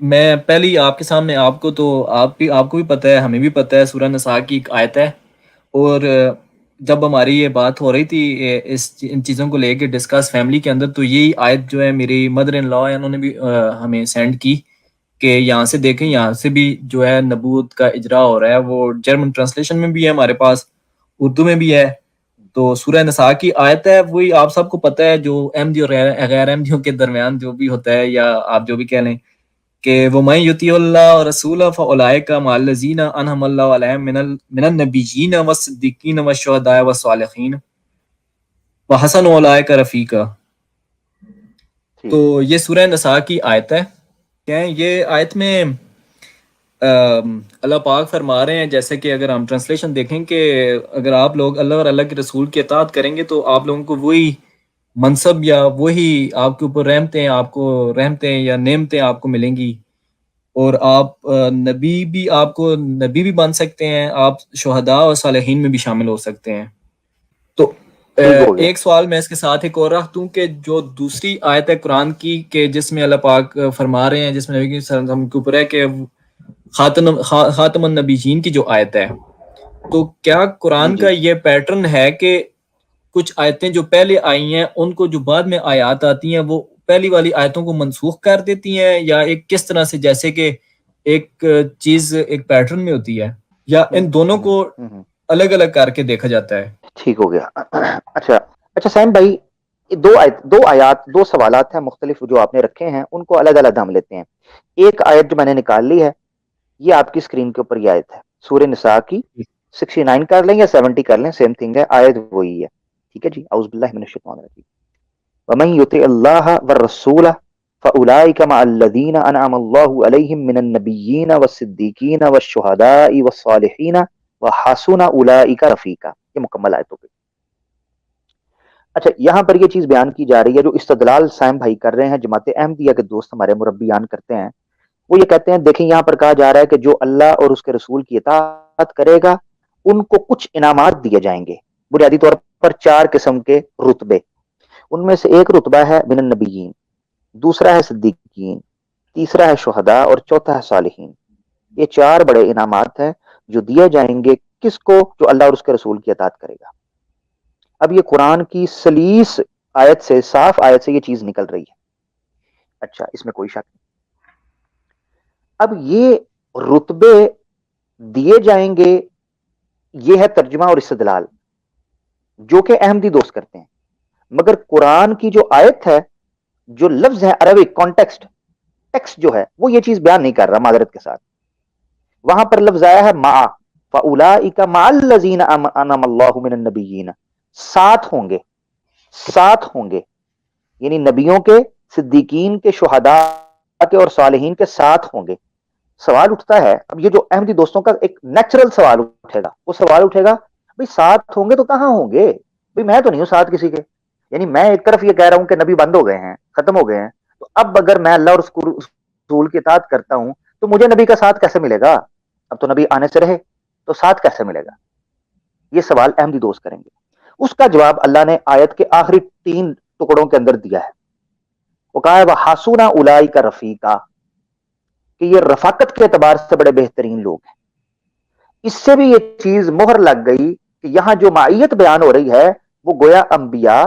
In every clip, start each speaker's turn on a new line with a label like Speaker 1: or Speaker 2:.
Speaker 1: میں پہلے ہی آپ کے سامنے آپ کو بھی پتہ ہے، ہمیں بھی پتہ ہے، سورہ نساء کی ایک آیت ہے۔ اور جب ہماری یہ بات ہو رہی تھی ان چیزوں کو لے کے ڈسکس فیملی کے اندر، تو یہی آیت جو ہے میری مدر ان لا ہے، انہوں نے بھی ہمیں سینڈ کی کہ یہاں سے دیکھیں، یہاں سے بھی جو ہے نبوت کا اجرا ہو رہا ہے۔ وہ جرمن ٹرانسلیشن میں بھی ہے ہمارے پاس، اردو میں بھی ہے۔ تو سورہ نساء کی آیت ہے، وہی آپ سب کو پتہ ہے، جو احمدی اور غیر احمدیوں کے درمیان جو بھی ہوتا ہے، یا آپ جو بھی کہہ لیں، کہ وہ من یطیع اللہ و رسولہ فاولئک مع الذین انعم اللہ علیہم من النبیین والصدیقین والشہداء والصالحین وحسن اولئک رفیقا۔
Speaker 2: ٹھیک
Speaker 1: تو یہ سورہ نساء کی آیت ہے۔ کیا یہ آیت میں اللہ پاک فرما رہے ہیں، جیسے کہ اگر ہم ٹرانسلیشن دیکھیں کہ اگر آپ لوگ اللہ اور اللہ کے رسول کی اطاعت کریں گے تو آپ لوگوں کو وہی منصب یا وہی آپ کے اوپر رحمتیں یا نعمتیں آپ کو ملیں گی، اور آپ نبی بھی بن سکتے ہیں، آپ شہداء اور صالحین میں بھی شامل ہو سکتے ہیں۔ تو
Speaker 2: ٹھیک ہو گیا.
Speaker 1: ایک سوال میں اس کے ساتھ ایک اور رکھ دوں کہ جو دوسری آیت ہے قرآن کی، کہ جس میں اللہ پاک فرما رہے ہیں، جس میں نبی صلی اللہ علیہ وسلم کے اوپر ہے کہ خاتم النبیین کی جو آیت ہے، تو کیا
Speaker 2: جی
Speaker 1: قرآن
Speaker 2: جی
Speaker 1: کا یہ پیٹرن ہے کہ کچھ آیتیں جو پہلے آئی ہیں ان کو جو بعد میں آیات آتی ہیں وہ پہلی والی آیتوں کو منسوخ کر دیتی ہیں، یا ایک کس طرح سے، جیسے کہ ایک چیز ایک پیٹرن میں ہوتی ہے، یا ان دونوں کو الگ الگ کر کے دیکھا جاتا ہے؟
Speaker 2: ٹھیک ہو گیا. اچھا سیم بھائی، دو آیات، دو سوالات ہیں مختلف جو آپ نے رکھے ہیں، ان کو الگ الگ ہم لیتے ہیں. ایک آیت جو میں نے نکال لی ہے، یہ آپ کی اسکرین کے اوپر یہ آیت ہے، سورہ نساء کی 69 کر لیں یا 70 کر لیں، سیم تھنگ ہے، آیت وہی ہے. ٹھیک ہے جی. اعوذ باللہ من الشیطان الرجیم. ومن یطع اللہ والرسول فاولئک مع الذین انعم اللہ علیہم من النبیین والصدیقین والشہداء والصالحین وحسن اولئک رفیقا. یہ مکمل آیتوں پہ. اچھا، یہاں پر یہ چیز بیان کی جا رہی ہے جو استدلال سائم بھائی کر رہے ہیں، جماعت احمدیہ کے دوست ہمارے مربیان کرتے ہیں. وہ یہ کہتے ہیں، دیکھیں یہاں پر کہا جا رہا ہے کہ جو اللہ اور اس کے رسول کی اطاعت کرے گا ان کو کچھ انعامات دیے جائیں گے، بنیادی طور پر 4 قسم کے رتبے. ان میں سے ایک رتبہ ہے من النبیین، دوسرا ہے صدیقین، تیسرا ہے شہداء، اور چوتھا ہے صالحین. یہ 4 بڑے انعامات ہیں جو دیے جائیں گے کس کو؟ جو اللہ اور اس کے رسول کی اطاعت کرے گا. اب یہ قرآن کی سلیس آیت سے، صاف آیت سے یہ چیز نکل رہی ہے. اچھا، اس میں کوئی شک نہیں. اب یہ رتبے دیے جائیں گے، یہ ہے ترجمہ اور استدلال جو کہ احمدی دوست کرتے ہیں. مگر قرآن کی جو آیت ہے، جو لفظ ہے عربک کانٹیکسٹ، ٹیکسٹ جو ہے وہ یہ چیز بیان نہیں کر رہا. معذرت کے ساتھ وہاں پر لفظ آیا ہے مع، فاولئک مع الذین انعم اللہ من النبیین، ساتھ ہوں گے، ساتھ ہوں گے، یعنی نبیوں کے، صدیقین کے، شہداء کے اور صالحین کے ساتھ ہوں گے. سوال اٹھتا ہے، اب یہ جو احمدی دوستوں کا ایک نیچرل سوال اٹھے گا، وہ سوال اٹھے گا بھئی ساتھ ہوں گے تو کہاں ہوں گے؟ بھئی میں تو نہیں ہوں ساتھ کسی کے. یعنی میں ایک طرف یہ کہہ رہا ہوں کہ نبی بند ہو گئے ہیں، ختم ہو گئے ہیں، تو اب اگر میں اللہ اور رسول کی اطاعت کرتا ہوں تو مجھے نبی کا ساتھ کیسے ملے گا؟ اب تو نبی آنے سے رہے تو ساتھ کیسے ملے گا؟ یہ سوال احمدی دوست کریں گے. اس کا جواب اللہ نے آیت کے آخری 3 ٹکڑوں کے اندر دیا ہے. وہ کہا ہے وَحَسُنَ أُولَئِكَ رَفِيقًا، کہ یہ رفاقت کے اعتبار سے بڑے بہترین لوگ ہیں. اس سے بھی یہ چیز مہر لگ گئی کہ یہاں جو معیت بیان ہو رہی ہے وہ گویا انبیاء،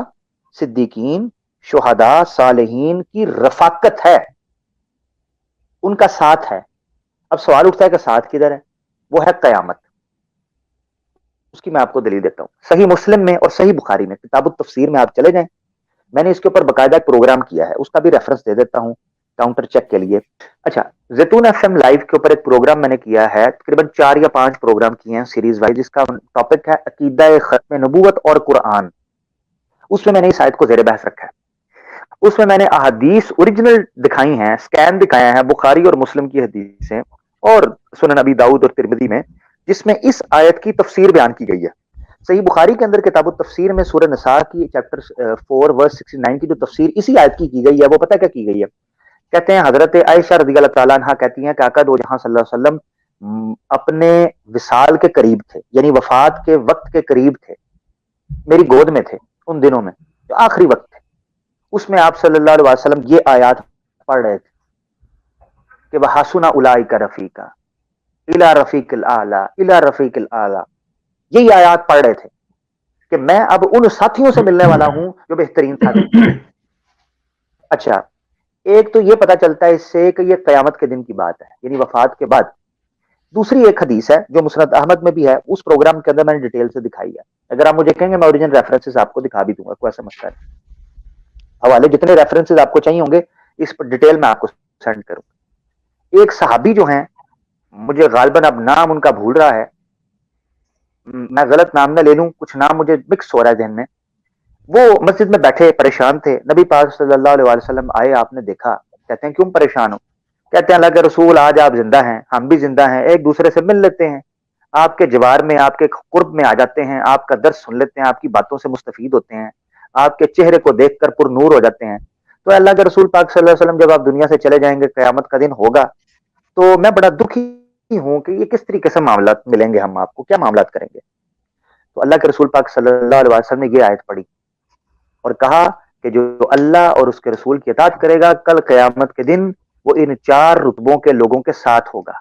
Speaker 2: صدیقین، شہداء، صالحین کی رفاقت ہے، ان کا ساتھ ہے. اب سوال اٹھتا ہے کہ ساتھ کدھر ہے؟ وہ ہے قیامت. اس کی میں آپ کو دلیل دیتا ہوں. صحیح مسلم میں اور صحیح بخاری میں، کتاب التفسیر میں آپ چلے جائیں، میں نے اس کے اوپر باقاعدہ ایک پروگرام کیا ہے، اس کا بھی ریفرنس دے دیتا ہوں کاؤنٹر چیک کے لیے. اچھا، زیتون ایف ایم لائیو کے اوپر ایک پروگرام میں نے کیا ہے، تقریباً 4 یا 5 پروگرام کیے ہیں سیریز وائز، جس کا ٹاپک ہے عقیدہ ختم نبوت اور قرآن. اس میں نے اس آیت کو زیر بحث رکھا ہے. اس میں نے احادیث اوریجنل دکھائی ہیں، سکین دکھایا ہے، بخاری اور مسلم کی حدیثیں اور سنن ابی داؤد اور ترمذی میں، جس میں اس آیت کی تفسیر بیان کی گئی ہے. صحیح بخاری کے اندر کتاب التفسیر میں سورہ نساء کی چیپٹر 4 ورس 69 کی جو تفسیر اسی آیت کی گئی ہے، وہ پتہ کیا کی گئی ہے؟ کہتے ہیں حضرت عائشہ رضی اللہ تعالیٰ عنہ کہتی ہیں کہ آقا دو جہاں صلی اللہ علیہ وسلم اپنے وصال کے قریب تھے، یعنی وفات کے وقت کے قریب تھے، میری گود میں تھے ان دنوں میں جو آخری وقت تھے. اس میں آپ صلی اللہ علیہ وسلم یہ آیات پڑھ رہے تھے. کہ وحسن اولئک رفیقا الی رفیق الاعلی الی رفیق الاعلی. یہی آیات پڑھ رہے تھے کہ میں اب ان ساتھیوں سے ملنے والا ہوں جو بہترین ساتھی. اچھا، ایک تو یہ پتا چلتا ہے اس سے کہ یہ قیامت کے دن کی بات ہے، یعنی وفات کے بعد. دوسری ایک حدیث ہے جو مسند احمد میں بھی ہے، اس پروگرام کے اندر میں نے ڈیٹیل سے دکھائی ہے. اگر آپ مجھے کہیں گے میں اوریجنل ریفرنسز آپ کو دکھا بھی دوں گا، کوئی ایسا مسئلہ نہیں. حوالے جتنے ریفرنسز آپ کو چاہیے ہوں گے اس پر ڈیٹیل میں آپ کو سینڈ کروں. ایک صحابی جو ہیں، مجھے غالباً اب نام ان کا بھول رہا ہے، میں غلط نام نہ لے لوں، کچھ نام مجھے مکس ہو رہا ہے ذہن میں. وہ مسجد میں بیٹھے پریشان تھے، نبی پاک صلی اللہ علیہ وسلم آئے، آپ نے دیکھا. کہتے ہیں کیوں پریشان ہو؟ کہتے ہیں اللہ کے رسول آج آپ زندہ ہیں، ہم بھی زندہ ہیں، ایک دوسرے سے مل لیتے ہیں، آپ کے جوار میں آپ کے قرب میں آ جاتے ہیں، آپ کا درس سن لیتے ہیں، آپ کی باتوں سے مستفید ہوتے ہیں، آپ کے چہرے کو دیکھ کر پر نور ہو جاتے ہیں. تو اللہ کے رسول پاک صلی اللہ علیہ وسلم جب آپ دنیا سے چلے جائیں گے، قیامت کا دن ہوگا، تو میں بڑا دکھی ہوں کہ یہ کس طریقے سے معاملات ملیں گے، ہم آپ کو کیا معاملات کریں گے. تو اللہ کے رسول پاک صلی اللہ علیہ وسلم نے یہ آیت پڑھی اور کہا کہ جو اللہ اور اس کے رسول کی اطاعت کرے گا کل قیامت کے دن وہ ان 4 رتبوں کے لوگوں کے ساتھ ہوگا.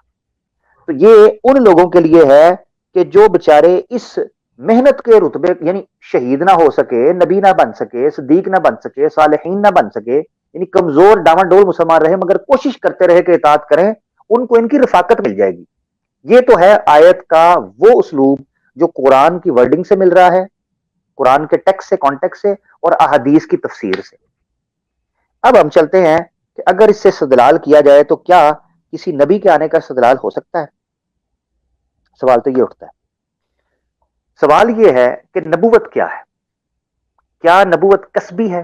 Speaker 2: تو یہ ان لوگوں کے لیے ہے کہ جو بچارے اس محنت کے رتبے، یعنی شہید نہ ہو سکے، نبی نہ بن سکے، صدیق نہ بن سکے، صالحین نہ بن سکے، یعنی کمزور ڈاواں ڈول مسلمان رہے مگر کوشش کرتے رہے کہ اطاعت کریں، ان کو ان کی رفاقت مل جائے گی. یہ تو ہے آیت کا وہ اسلوب جو قرآن کی ورڈنگ سے مل رہا ہے، قرآن کے ٹیکسٹ سے، کانٹیکسٹ سے اور احادیث کی تفسیر سے. اب ہم چلتے ہیں کہ اگر اس سے استدلال کیا جائے تو کیا کسی نبی کے آنے کا استدلال ہو سکتا ہے؟ سوال تو یہ اٹھتا ہے. سوال یہ ہے کہ نبوت کیا ہے؟ کیا نبوت کسبی ہے؟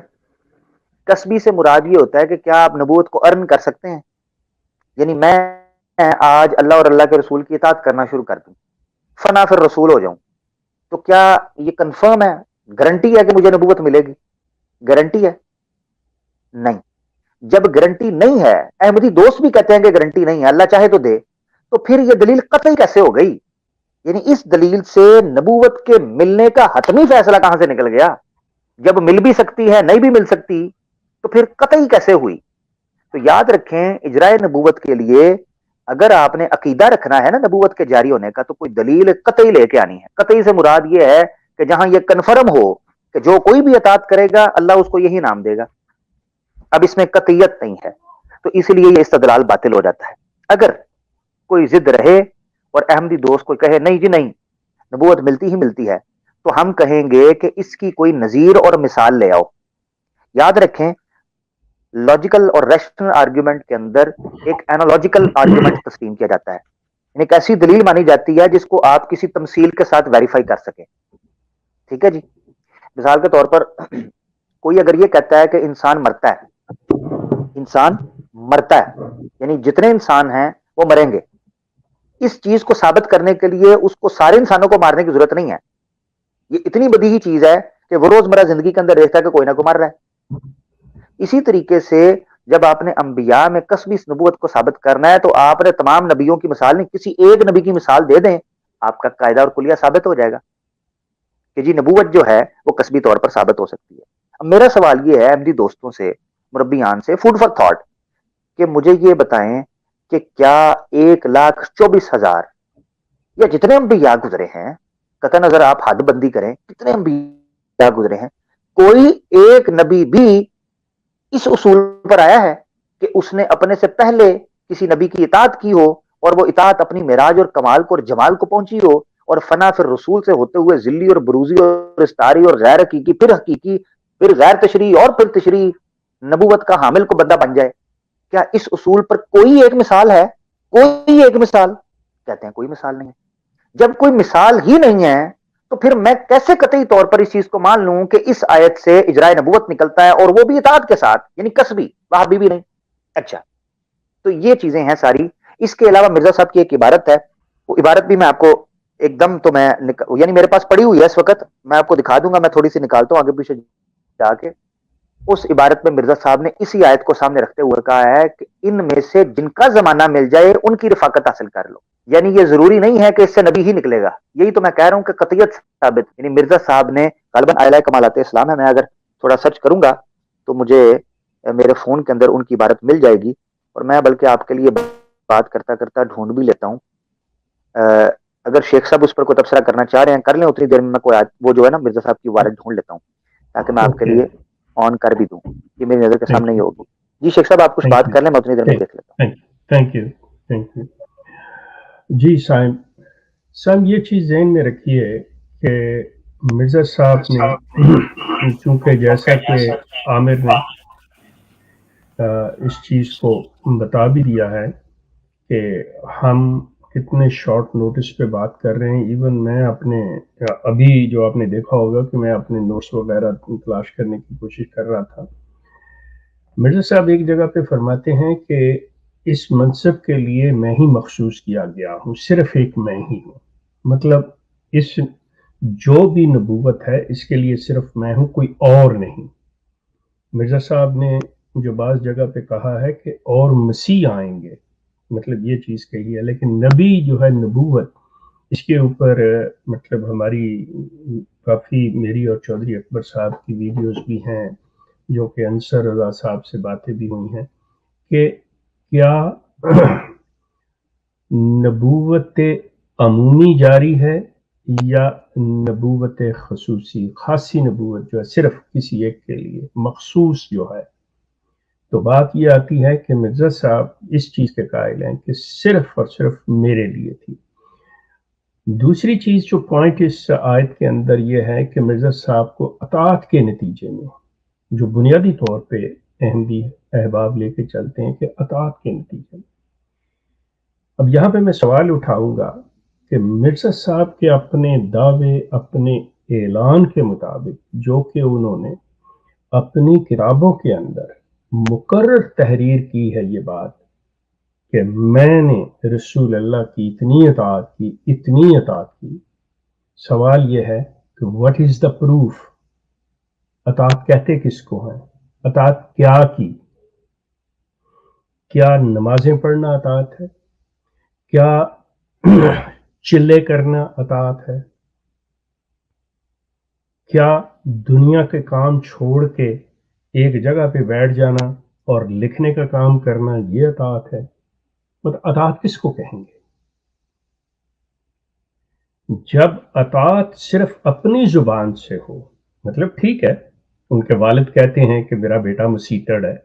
Speaker 2: کسبی سے مراد یہ ہوتا ہے کہ کیا آپ نبوت کو ارن کر سکتے ہیں؟ یعنی میں آج اللہ اور اللہ کے رسول کی اطاعت کرنا شروع کر دوں، فنا پھر رسول ہو جاؤں، تو کیا یہ کنفرم ہے، گارنٹی ہے کہ مجھے نبوت ملے گی؟ گارنٹی ہے؟ نہیں. جب گارنٹی نہیں ہے، احمدی دوست بھی کہتے ہیں کہ گارنٹی نہیں ہے، اللہ چاہے تو دے، تو پھر یہ دلیل قطعی کیسے ہو گئی؟ یعنی اس دلیل سے نبوت کے ملنے کا حتمی فیصلہ کہاں سے نکل گیا؟ جب مل بھی سکتی ہے، نہیں بھی مل سکتی، تو پھر قطعی کیسے ہوئی؟ تو یاد رکھیں، اجرائے نبوت کے لیے اگر آپ نے عقیدہ رکھنا ہے نا نبوت کے جاری ہونے کا، تو کوئی دلیل قطعی لے کے آنی ہے. قطعی سے مراد یہ ہے کہ جہاں یہ کنفرم ہو کہ جو کوئی بھی اطاعت کرے گا اللہ اس کو یہی نام دے گا. اب اس میں قطعیت نہیں ہے، تو اس لیے یہ استدلال باطل ہو جاتا ہے. اگر کوئی ضد رہے اور احمدی دوست کو کہے نہیں جی نہیں، نبوت ملتی ہی ملتی ہے، تو ہم کہیں گے کہ اس کی کوئی نظیر اور مثال لے آؤ. یاد رکھیں، لاجیکل اور ریشنل آرگیومنٹ کے اندر ایک اینالوجیکل آرگیومنٹ تسلیم کیا جاتا ہے، یعنی ایک ایسی دلیل مانی جاتی ہے جس کو آپ کسی تمثیل کے ساتھ ویریفائی کر سکیں. ٹھیک ہے جی. مثال کے طور پر کوئی اگر یہ کہتا ہے کہ انسان مرتا ہے، انسان مرتا ہے، یعنی جتنے انسان ہیں وہ مریں گے، اس چیز کو ثابت کرنے کے لیے اس کو سارے انسانوں کو مارنے کی ضرورت نہیں ہے. یہ اتنی بدیہی چیز ہے کہ وہ روزمرہ زندگی کے اندر دیکھتا ہے کہ کوئی نہ کوئی مر رہا ہے. اسی طریقے سے جب آپ نے انبیاء میں کسبی نبوت کو ثابت کرنا ہے تو آپ نے تمام نبیوں کی مثال نہیں، کسی ایک نبی کی مثال دے دیں، آپ کا قاعدہ اور کلیہ ثابت ہو جائے گا کہ جی نبوت جو ہے وہ کسبی طور پر ثابت ہو سکتی ہے. اب میرا سوال یہ ہے احمدی دوستوں سے، مربیان سے، فوڈ فار تھاٹ، کہ مجھے یہ بتائیں کہ کیا 1,24,000 یا جتنے انبیاء گزرے ہیں، قطع نظر آپ حد بندی کریں کتنے انبیاء گزرے ہیں، کوئی ایک نبی بھی اس اصول پر آیا ہے کہ اس نے اپنے سے پہلے کسی نبی کی اطاعت کی ہو اور وہ اطاعت اپنی معراج اور کمال کو اور جمال کو پہنچی ہو اور فنا پھر رسول سے ہوتے ہوئے ذلی اور بروزی اور استاری اور غیر حقیقی پھر غیر تشریح اور پھر تشریح نبوت کا حامل کو بندہ بن جائے؟ کیا اس اصول پر کوئی ایک مثال ہے؟ کوئی ایک مثال؟ کہتے ہیں کوئی مثال نہیں ہے. جب کوئی مثال ہی نہیں ہے تو پھر میں کیسے قطعی طور پر اس چیز کو مان لوں کہ اس آیت سے اجرائے نبوت نکلتا ہے اور وہ بھی اطاعت کے ساتھ، یعنی کسبی، وہابی بھی نہیں. اچھا، تو یہ چیزیں ہیں ساری. اس کے علاوہ مرزا صاحب کی ایک عبارت ہے، وہ عبارت بھی میں آپ کو ایک دم تو میں یعنی میرے پاس پڑی ہوئی ہے اس وقت، میں آپ کو دکھا دوں گا، میں تھوڑی سی نکالتا ہوں آگے پیچھے جا کے. اس عبارت میں مرزا صاحب نے اسی آیت کو سامنے رکھتے ہوئے کہا ہے کہ ان میں سے جن کا زمانہ مل جائے ان کی رفاقت حاصل کر لو. یعنی یہ ضروری نہیں ہے کہ اس سے نبی ہی نکلے گا. یہی تو میں کہہ رہا ہوں کہ قطعیت ثابت، یعنی مرزا صاحب نے غالباً اعلی کمالات اسلام ہے، میں اگر تھوڑا سرچ کروں گا تو مجھے میرے فون کے اندر ان کی عبارت مل جائے گی، اور میں بلکہ آپ کے لیے بات کرتا کرتا ڈھونڈ بھی لیتا ہوں. اگر شیخ صاحب اس پر کوئی تبصرہ کرنا چاہ رہے ہیں کر لیں, اتنی دیر میں کوئی وہ جو ہے نا مرزا صاحب کی وارڈ ڈھونڈ لیتا ہوں تاکہ میں آپ کے لیے آن کر بھی دوں, یہ میری نظر کے سامنے ہی ہوگی. جی شیخ صاحب آپ کچھ بات کر لیں, میں اتنی دیر میں دیکھ لیتا ہوں.
Speaker 3: Thank you. جی صاحب یہ چیز ذہن میں رکھیے کہ مرزا صاحب نے چونکہ جیسا کہ عامر نے اس چیز کو بتا بھی دیا ہے کہ ہم کتنے شارٹ نوٹس پہ بات کر رہے ہیں. ایون میں اپنے ابھی جو آپ نے دیکھا ہوگا کہ میں اپنے نوٹس وغیرہ تلاش کرنے کی کوشش کر رہا تھا. مرزا صاحب ایک جگہ پہ فرماتے ہیں کہ اس منصب کے لیے میں ہی مخصوص کیا گیا ہوں, صرف ایک میں ہی ہوں. مطلب اس جو بھی نبوت ہے اس کے لیے صرف میں ہوں, کوئی اور نہیں. مرزا صاحب نے جو بعض جگہ پہ کہا ہے کہ اور مسیح آئیں گے, مطلب یہ چیز کہی ہے, لیکن نبی جو ہے نبوت اس کے اوپر مطلب ہماری کافی میری اور چودھری اکبر صاحب کی ویڈیوز بھی ہیں جو کہ انصر رضا صاحب سے باتیں بھی ہوئی ہیں کہ کیا نبوت عمومی جاری ہے یا نبوت خصوصی, خاصی نبوت جو ہے صرف کسی ایک کے لیے مخصوص جو ہے. تو بات یہ آتی ہے کہ مرزا صاحب اس چیز کے قائل ہیں کہ صرف اور صرف میرے لیے تھی. دوسری چیز جو پوائنٹ اس آیت کے اندر یہ ہے کہ مرزا صاحب کو اطاعت کے نتیجے میں جو بنیادی طور پہ احمدی احباب لے کے چلتے ہیں کہ اطاعت کے نتیجے میں. اب یہاں پہ میں سوال اٹھاؤں گا کہ مرزا صاحب کے اپنے دعوے, اپنے اعلان کے مطابق جو کہ انہوں نے اپنی کتابوں کے اندر مقرر تحریر کی ہے یہ بات کہ میں نے رسول اللہ کی اتنی اطاعت کی. سوال یہ ہے کہ what is the proof؟ اطاعت کہتے کس کو ہیں؟ اطاعت کیا کی؟ کیا نمازیں پڑھنا اطاعت ہے؟ کیا چلے کرنا اطاعت ہے؟ کیا دنیا کے کام چھوڑ کے ایک جگہ پہ بیٹھ جانا اور لکھنے کا کام کرنا یہ اطاعت ہے؟ مطلب اطاعت کس کو کہیں گے؟ جب اطاعت صرف اپنی زبان سے ہو, مطلب ٹھیک ہے ان کے والد کہتے ہیں کہ میرا بیٹا مسیتڑ ہے,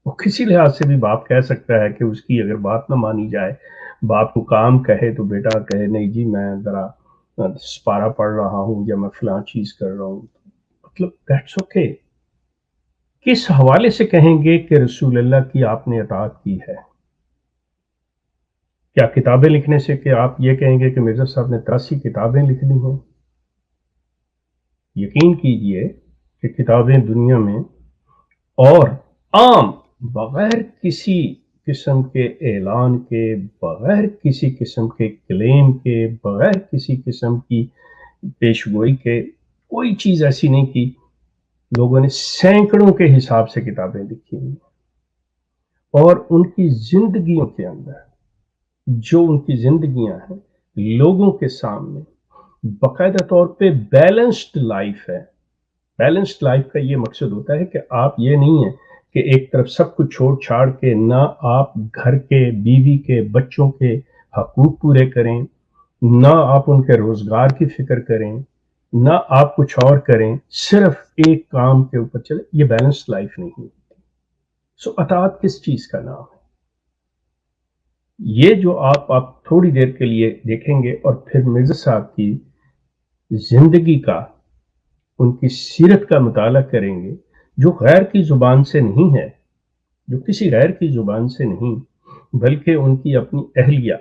Speaker 3: وہ کسی لحاظ سے بھی باپ کہہ سکتا ہے کہ اس کی اگر بات نہ مانی جائے, باپ کو کام کہے تو بیٹا کہے نہیں جی میں ذرا سپارہ پڑھ رہا ہوں یا میں فلاں چیز کر رہا ہوں, مطلب دیٹس اوکے. کس حوالے سے کہیں گے کہ رسول اللہ کی آپ نے اطاعت کی ہے؟ کیا کتابیں لکھنے سے کہ آپ یہ کہیں گے کہ مرزا صاحب نے 83 کتابیں لکھ دی ہیں؟ یقین کیجئے کہ کتابیں دنیا میں اور عام بغیر کسی قسم کے اعلان کے, بغیر کسی قسم کے کلیم کے, بغیر کسی قسم کی پیشگوئی کے کوئی چیز ایسی نہیں کی. لوگوں نے سینکڑوں کے حساب سے کتابیں لکھی ہیں اور ان کی زندگیوں کے اندر جو ان کی زندگیاں ہیں لوگوں کے سامنے باقاعدہ طور پہ بیلنسڈ لائف ہے. بیلنسڈ لائف کا یہ مقصد ہوتا ہے کہ آپ یہ نہیں ہے کہ ایک طرف سب کچھ چھوڑ چھاڑ کے نہ آپ گھر کے, بیوی کے, بچوں کے حقوق پورے کریں, نہ آپ ان کے روزگار کی فکر کریں, نہ آپ کچھ اور کریں, صرف ایک کام کے اوپر چلے. یہ بیلنسڈ لائف نہیں ہوتی. سو اطاعت کس چیز کا نام ہے؟ یہ جو آپ تھوڑی دیر کے لیے دیکھیں گے اور پھر مرزا صاحب کی زندگی کا, ان کی سیرت کا مطالعہ کریں گے جو غیر کی زبان سے نہیں ہے, جو کسی غیر کی زبان سے نہیں بلکہ ان کی اپنی اہلیہ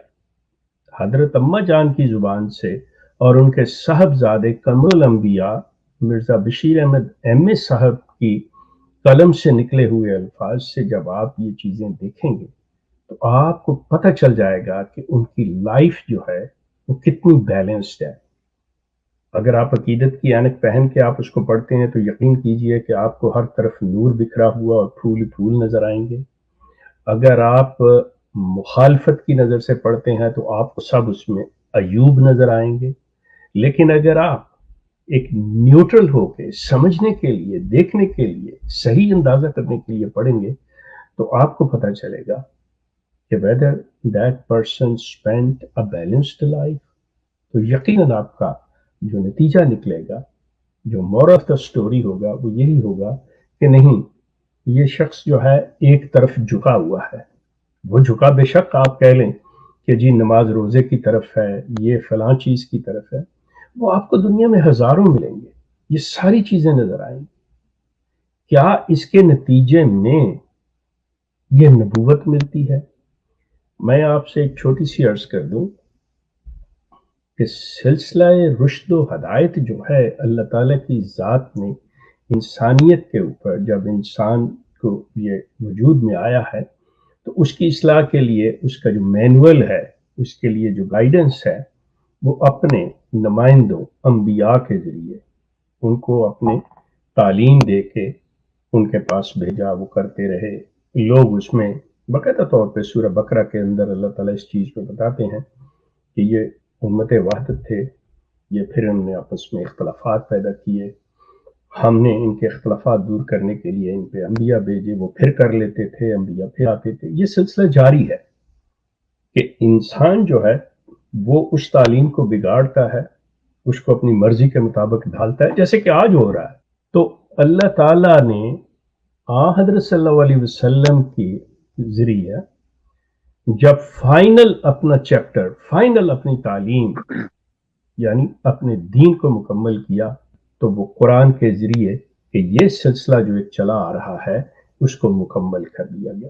Speaker 3: حضرت اماں جان کی زبان سے اور ان کے صاحبزادے قمر الانبیاء مرزا بشیر احمد ایم اے صاحب کی قلم سے نکلے ہوئے الفاظ سے جب آپ یہ چیزیں دیکھیں گے تو آپ کو پتہ چل جائے گا کہ ان کی لائف جو ہے وہ کتنی بیلنسڈ ہے. اگر آپ عقیدت کی اینک پہن کے آپ اس کو پڑھتے ہیں تو یقین کیجئے کہ آپ کو ہر طرف نور بکھرا ہوا اور پھول پھول نظر آئیں گے. اگر آپ مخالفت کی نظر سے پڑھتے ہیں تو آپ کو سب اس میں ایوب نظر آئیں گے. لیکن اگر آپ ایک نیوٹرل ہو کے سمجھنے کے لیے, دیکھنے کے لیے, صحیح اندازہ کرنے کے لیے پڑھیں گے تو آپ کو پتہ چلے گا کہ whether that person spent a balanced life, تو یقیناً آپ کا جو نتیجہ نکلے گا، جو مورل آف دا اسٹوری ہوگا، وہ یہی ہوگا کہ نہیں، یہ شخص جو ہے ایک طرف جھکا ہوا ہے. وہ جھکا بے شک آپ کہہ لیں کہ جی نماز روزے کی طرف ہے، یہ فلاں چیز کی طرف ہے، وہ آپ کو دنیا میں ہزاروں ملیں گے، یہ ساری چیزیں نظر آئیں گی. کیا اس کے نتیجے میں یہ نبوت ملتی ہے؟ میں آپ سے ایک چھوٹی سی عرض کر دوں کہ سلسلہ رشد و ہدایت جو ہے اللہ تعالیٰ کی ذات نے انسانیت کے اوپر، جب انسان کو یہ وجود میں آیا ہے تو اس کی اصلاح کے لیے اس کا جو مینول ہے، اس کے لیے جو گائیڈنس ہے، وہ اپنے نمائندوں انبیاء کے ذریعے ان کو اپنے تعلیم دے کے ان کے پاس بھیجا. وہ کرتے رہے. لوگ اس میں باقاعدہ طور پہ سورہ بقرہ کے اندر اللہ تعالیٰ اس چیز کو بتاتے ہیں کہ یہ امت وحدت تھے، یہ پھر انہوں نے آپس میں اختلافات پیدا کیے، ہم نے ان کے اختلافات دور کرنے کے لیے ان پہ انبیاء بھیجے، وہ پھر کر لیتے تھے، انبیاء پھر آتے تھے. یہ سلسلہ جاری ہے کہ انسان جو ہے وہ اس تعلیم کو بگاڑتا ہے، اس کو اپنی مرضی کے مطابق ڈھالتا ہے، جیسے کہ آج ہو رہا ہے. تو اللہ تعالیٰ نے حضرت صلی اللہ علیہ وسلم کے ذریعے جب فائنل اپنا چیپٹر، فائنل اپنی تعلیم یعنی اپنے دین کو مکمل کیا، تو وہ قرآن کے ذریعے کہ یہ سلسلہ جو ایک چلا آ رہا ہے اس کو مکمل کر دیا گیا.